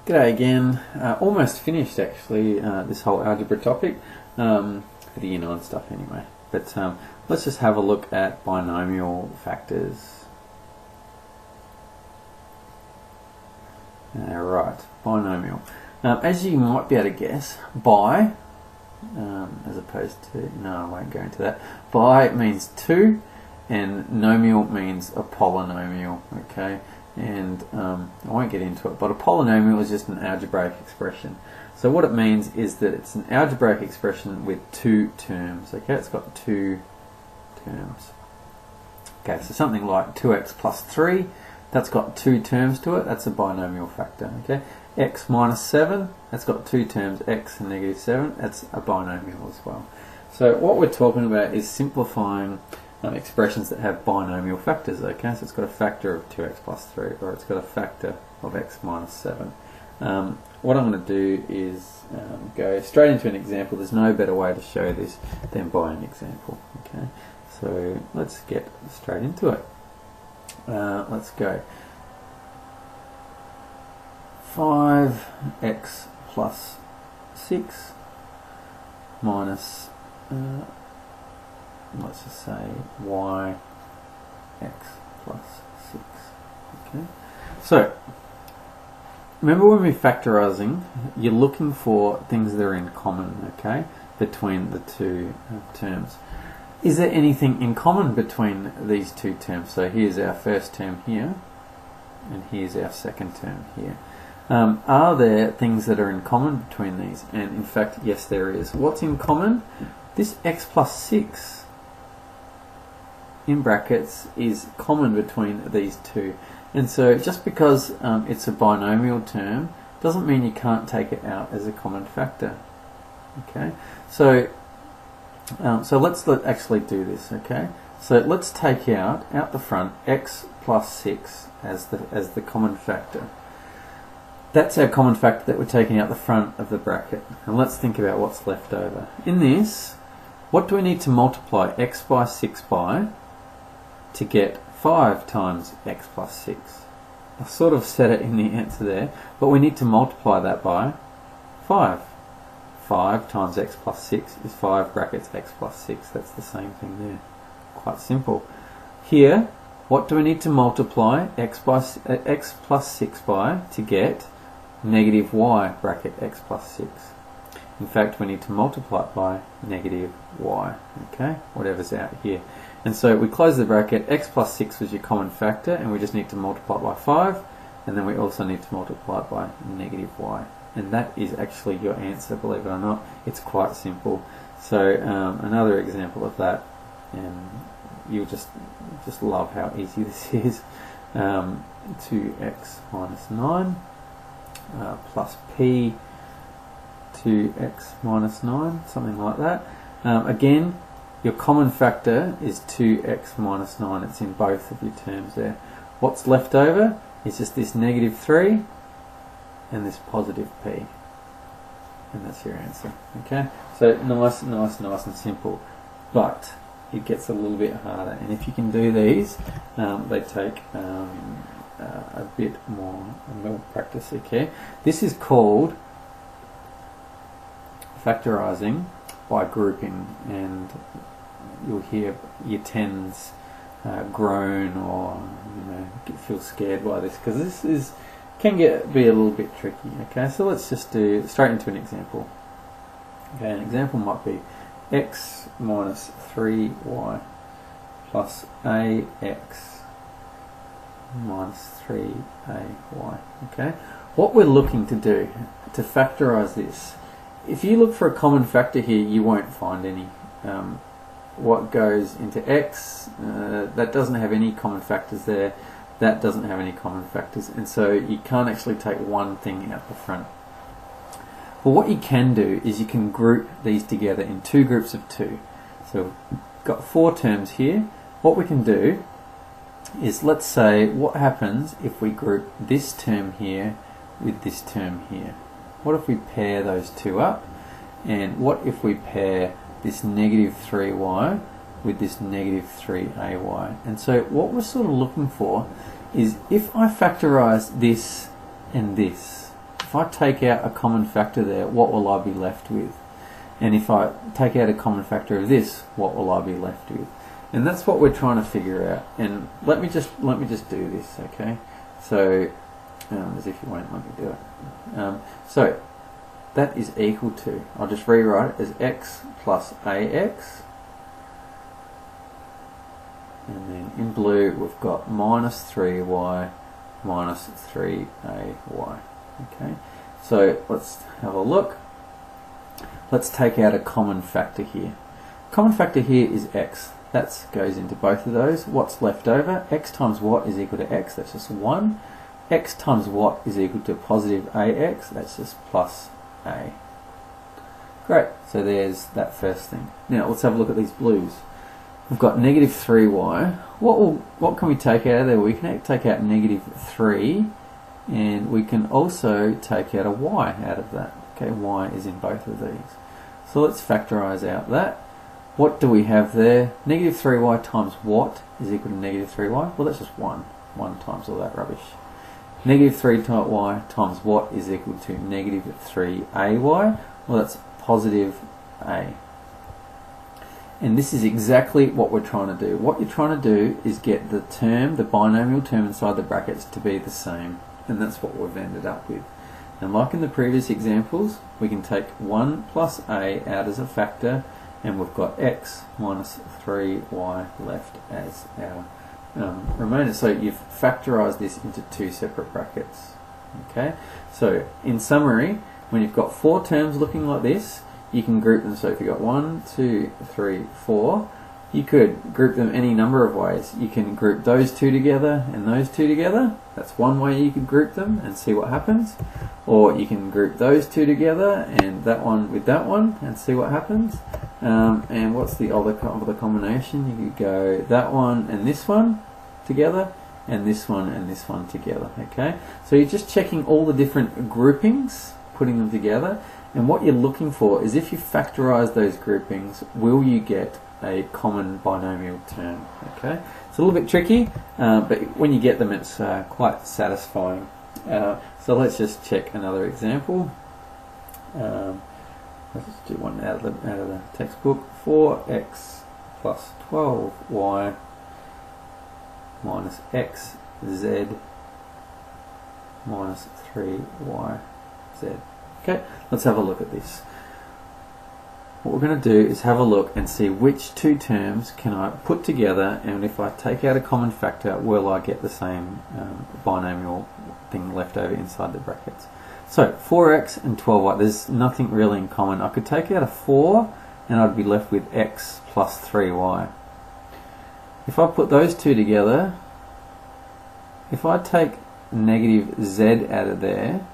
G'day again. Almost finished actually this whole algebra topic for the Year 9 stuff anyway. But let's just have a look at binomial factors. Right, binomial. As you might be able to guess, bi, as opposed to, no, I won't go into that. Bi means 2 and nomial means a polynomial, okay? And I won't get into it, but a polynomial is just an algebraic expression. So what it means is that it's an algebraic expression with 2 terms, okay? It's got 2 terms. Okay, so something like 2x plus 3, that's got 2 terms to it, that's a binomial factor, okay? X minus 7, that's got 2 terms, x and negative 7, that's a binomial as well. So what we're talking about is simplifying expressions that have binomial factors, okay? So it's got a factor of 2x plus 3, or it's got a factor of x minus 7. What I'm going to do is go straight into an example. There's no better way to show this than by an example, okay? So let's get straight into it. Let's go. 5x plus 6 minus let's just say y x plus 6. Okay. So remember, when we're factorising, you're looking for things that are in common, okay, between the 2 terms. Is there anything in common between these 2 terms? So here's our first term here, and here's our second term here. Are there things that are in common between these? And in fact, yes, there is. What's in common? This x plus 6 in brackets is common between these 2. And so just because it's a binomial term doesn't mean you can't take it out as a common factor. Okay, so let's actually do this. Okay, so let's take out the front x plus 6 as the common factor. That's our common factor that we're taking out the front of the bracket. And let's think about what's left over. In this, what do we need to multiply x by 6 by to get 5 times x plus 6? I sort of said it in the answer there, but we need to multiply that by 5. 5 times x plus 6 is 5 brackets x plus 6. That's the same thing there. Quite simple. Here, what do we need to multiply x plus 6 by to get negative y bracket x plus 6? In fact, we need to multiply it by negative y, okay, whatever's out here. And so we close the bracket, x plus 6 was your common factor, and we just need to multiply it by 5, and then we also need to multiply it by negative y. And that is actually your answer, believe it or not. It's quite simple. So another example of that, and you'll just love how easy this is. 2x minus 9 plus p 2x minus 9, something like that. Again, your common factor is 2x minus 9. It's in both of your terms there. What's left over is just this negative 3 and this positive p. And that's your answer. Okay? So nice and simple. But it gets a little bit harder. And if you can do these, they take a bit more practice. Okay? This is called factorising by grouping, and you'll hear your 10s groan or feel scared by this, because this can be a little bit tricky. Okay, so let's just do straight into an example. Okay, an example might be x minus 3y plus ax minus 3ay. Okay, what we're looking to do to factorise this, if you look for a common factor here, you won't find any. What goes into x, that doesn't have any common factors there, that doesn't have any common factors, and so you can't actually take one thing out the front. But what you can do is you can group these together in 2 groups of 2. So we've got 4 terms here. What we can do is, let's say, what happens if we group this term here with this term here? What if we pair those 2 up? And what if we pair this negative 3y with this negative 3ay? And so what we're sort of looking for is, if I factorise this and this, if I take out a common factor there, what will I be left with? And if I take out a common factor of this, what will I be left with? And that's what we're trying to figure out. And let me just do this, okay? So, as if you won't let me do it. So that is equal to, I'll just rewrite it as x plus ax. And then in blue we've got minus 3y minus 3ay. Okay, so let's have a look. Let's take out a common factor here. Common factor here is x. That goes into both of those. What's left over? X times what is equal to x. That's just 1. X times what is equal to positive ax. That's just plus a. Great. So there's that first thing. Now let's have a look at these blues. We've got negative 3y. What can we take out of there? We can take out negative 3, and we can also take out a y out of that. Okay, y is in both of these. So let's factorize out that. What do we have there? Negative 3y times what is equal to negative 3y? Well, that's just 1. 1 times all that rubbish. Negative 3y times what is equal to negative 3ay? Well, that's positive a. And this is exactly what we're trying to do. What you're trying to do is get the term, the binomial term inside the brackets to be the same. And that's what we've ended up with. And like in the previous examples, we can take 1 plus a out as a factor, and we've got x minus 3y left as our remainder. So you've factorised this into 2 separate brackets. Okay. So in summary, when you've got 4 terms looking like this, you can group them. So if you've got 1, 2, 3, 4, you could group them any number of ways. You can group those 2 together and those 2 together. That's one way you could group them and see what happens. Or you can group those 2 together and that one with that one and see what happens. And what's the other combination? You could go that one and this one together, and this one together. Okay, so you're just checking all the different groupings, putting them together, and what you're looking for is if you factorize those groupings, will you get a common binomial term? Okay, it's a little bit tricky, but when you get them, it's quite satisfying. So let's just check another example. Let's just do one out of the textbook. 4x plus 12y minus xz minus 3yz. Okay, let's have a look at this. What we're going to do is have a look and see which 2 terms can I put together, and if I take out a common factor, will I get the same binomial thing left over inside the brackets. So 4x and 12y, there's nothing really in common. I could take out a 4 and I'd be left with x plus 3y. If I put those 2 together, if I take negative z out of there,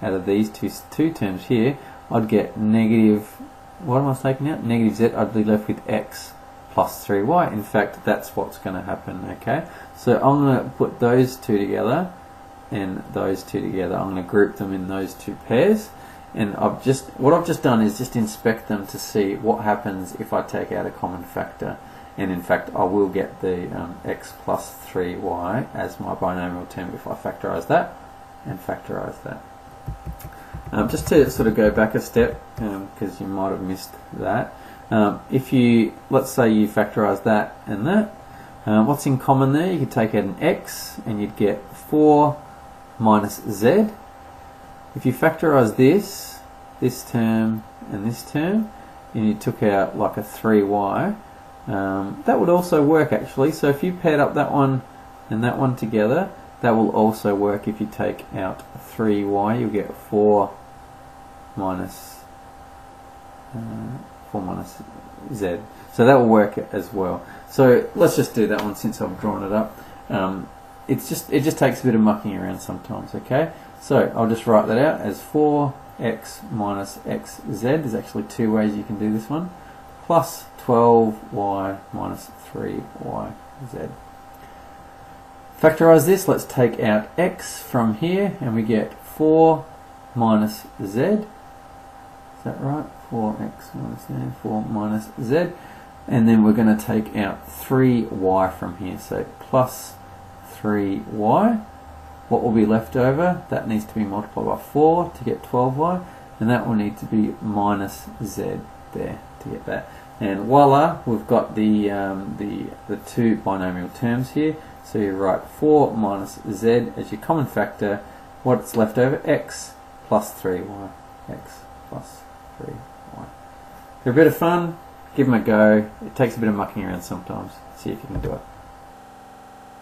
out of these two terms here, I'd get negative, what am I taking out? Negative z, I'd be left with x plus 3y. In fact, that's what's going to happen, okay? So I'm going to put those 2 together and those 2 together. I'm going to group them in those 2 pairs, and what I've just done is just inspect them to see what happens if I take out a common factor. And in fact, I will get the x plus 3y as my binomial term if I factorise that and factorise that. Just to sort of go back a step, because you might have missed that. If you, let's say you factorise that and that, what's in common there? You could take out an x and you'd get 4 minus z. If you factorise this term and this term, and you took out like a 3y, that would also work actually. So if you paired up that one and that one together, that will also work. If you take out 3y, you'll get 4 minus z. So that will work as well. So let's just do that one since I've drawn it up. It just takes a bit of mucking around sometimes. Okay, so I'll just write that out as 4x minus xz. There's actually 2 ways you can do this one. Plus 12y minus 3yz. Factorise this. Let's take out x from here, and we get 4 minus z. Is that right? 4x minus z, 4 minus z. And then we're going to take out 3y from here, so plus 3y. what will be left over? That needs to be multiplied by 4 to get 12y, and that will need to be minus z there to get that. And voila, we've got the two binomial terms here. So you write 4 minus z as your common factor. What's left over? X plus 3y. X plus 3y. They're a bit of fun. Give them a go. It takes a bit of mucking around sometimes. See if you can do it.